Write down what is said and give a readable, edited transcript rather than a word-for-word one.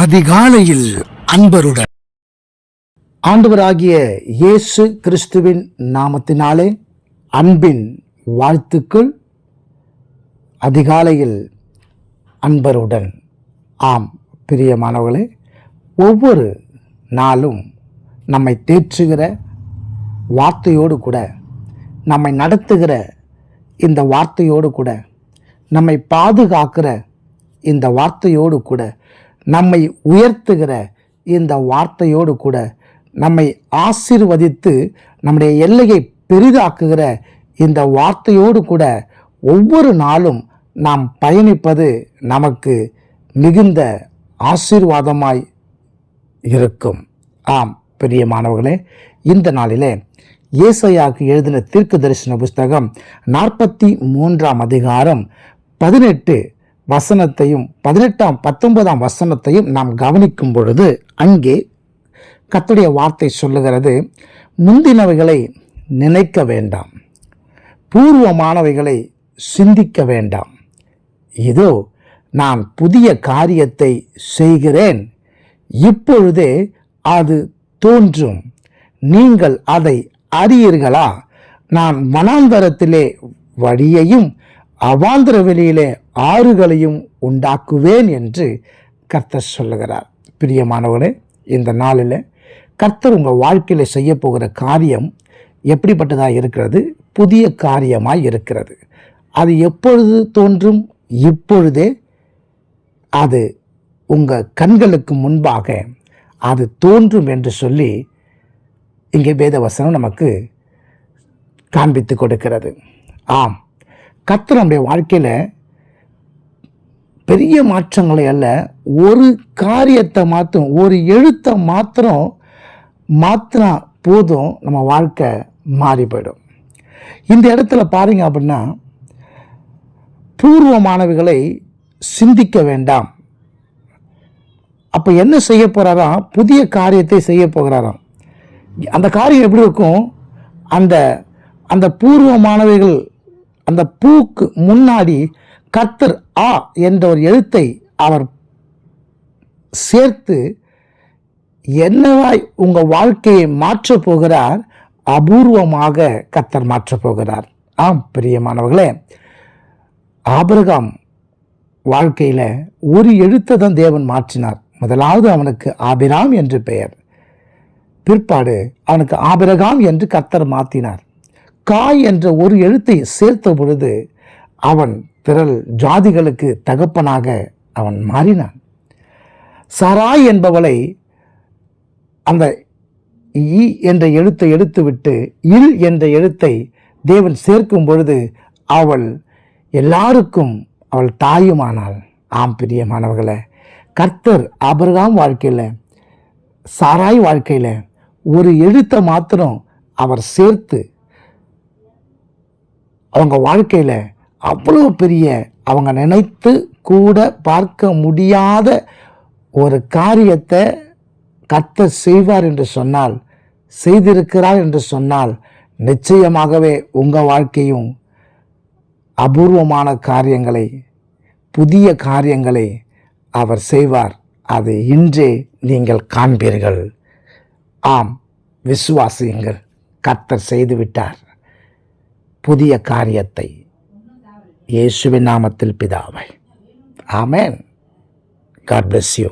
அதிகாலையில் அன்பருடன். ஆண்டவராகிய இயேசு கிறிஸ்துவின் நாமத்தினாலே அன்பின் வாழ்த்துக்கள். அதிகாலையில் அன்பருடன். ஆம் பிரியமானவர்களே, ஒவ்வொரு நாளும் நம்மை தேற்றுகிற வார்த்தையோடு கூட, நம்மை நடத்துகிற இந்த வார்த்தையோடு கூட, நம்மை பாதுகாக்கிற இந்த வார்த்தையோடு கூட, நம்மை உயர்த்துகிற இந்த வார்த்தையோடு கூட, நம்மை ஆசீர்வதித்து நம்முடைய எல்லையை பெரிதாக்குகிற இந்த வார்த்தையோடு கூட ஒவ்வொரு நாளும் நாம் பயணிப்பது நமக்கு மிகுந்த ஆசீர்வாதமாய் இருக்கும். ஆம் பிரியமானவர்களே, இந்த நாளிலே ஏசாயாவுக்கு எழுதின தீர்க்க தரிசன புஸ்தகம் 43ஆம் அதிகாரம் 18 வசனத்தையும் 19ஆம் வசனத்தையும் நாம் கவனிக்கும் பொழுது, அங்கே கர்த்தருடைய வார்த்தை சொல்லுகிறது, முந்தினவைகளை நினைக்க வேண்டாம், பூர்வமானவைகளை சிந்திக்க வேண்டாம். இதோ நான் புதிய காரியத்தை செய்கிறேன், இப்பொழுதே அது தோன்றும், நீங்கள் அதை அறியீர்களா? நான் வனாந்தரத்திலே வழியையும் அவாந்தர வெளியிலே ஆறுகளையும் உண்டாக்குவேன் என்று கர்த்தர் சொல்லுகிறார். பிரியமானவர்களே, இந்த நாளில் கர்த்தர் உங்கள் வாழ்க்கையில் செய்ய போகிற காரியம் எப்படிப்பட்டதாக இருக்கிறது? புதிய காரியமாய் இருக்கிறது. அது எப்பொழுது தோன்றும்? இப்பொழுதே அது உங்கள் கண்களுக்கு முன்பாக அது தோன்றும் என்று சொல்லி இங்கே வேதவசனம் நமக்கு காண்பித்து கொடுக்கிறது. ஆம், கர்த்தர் நம்முடைய வாழ்க்கையில் பெரிய மாற்றங்களை அல்ல, ஒரு காரியத்தை மாத்திரம், ஒரு எழுத்தை மாத்தினா போதும் நம்ம வாழ்க்கை மாறி போயிடும். இந்த இடத்துல பாருங்க அப்படின்னா, பூர்வமானவைகளை சிந்திக்க வேண்டாம். அப்போ என்ன செய்ய போகிறாராம்? புதிய காரியத்தை செய்ய போகிறாராம். அந்த காரியம் எப்படி இருக்கும்? அந்த பூர்வமானவைகள், அந்த பூக்கு முன்னாடி கர்த்தர் ஆ என்ற ஒரு எழுத்தை அவர் சேர்த்து என்னவாய் உங்கள் வாழ்க்கையை மாற்றப் போகிறார்? அபூர்வமாக கர்த்தர் மாற்றப் போகிறார். ஆம் பிரியமானவர்களே, ஆபிரகாம் வாழ்க்கையில் ஒரு எழுத்தை தான் தேவன் மாற்றினார். முதலாவது அவனுக்கு ஆபிராம் என்று பெயர், பிற்பாடு அவனுக்கு ஆபிரகாம் என்று கர்த்தர் மாற்றினார். காய் என்ற ஒரு எழுத்தை சேர்த்த பொழுது அவன் திரள் ஜாதிகளுக்கு தகப்பனாக அவன் மாறினான். சாராய் என்பவளை அந்த இ என்ற எழுத்தை எடுத்துவிட்டு இல் என்ற எழுத்தை தேவன் சேர்க்கும் பொழுது அவள் எல்லாருக்கும் அவள் தாயுமானாள். ஆம் பிரியமானவர்களே, கர்த்தர் ஆபிரகாம் வாழ்க்கையில், சாராய் வாழ்க்கையில் ஒரு எழுத்தை மாத்திரம் அவர் சேர்த்து அவங்க வாழ்க்கையில் அவ்வளோ பெரிய, அவங்க நினைத்து கூட பார்க்க முடியாத ஒரு காரியத்தை கர்த்தர் செய்வார் என்று சொன்னால், செய்திருக்கிறார் என்று சொன்னால், நிச்சயமாகவே உங்கள் வாழ்க்கையும் அபூர்வமான காரியங்களை, புதிய காரியங்களை அவர் செய்வார். அது இன்றே நீங்கள் காண்பீர்கள். ஆம், விசுவாசியுங்கள். கர்த்தர் செய்துவிட்டார் புதிய காரியத்தை. இயேசுவின் நாமத்தில் பிதாவே, ஆமென். God bless you.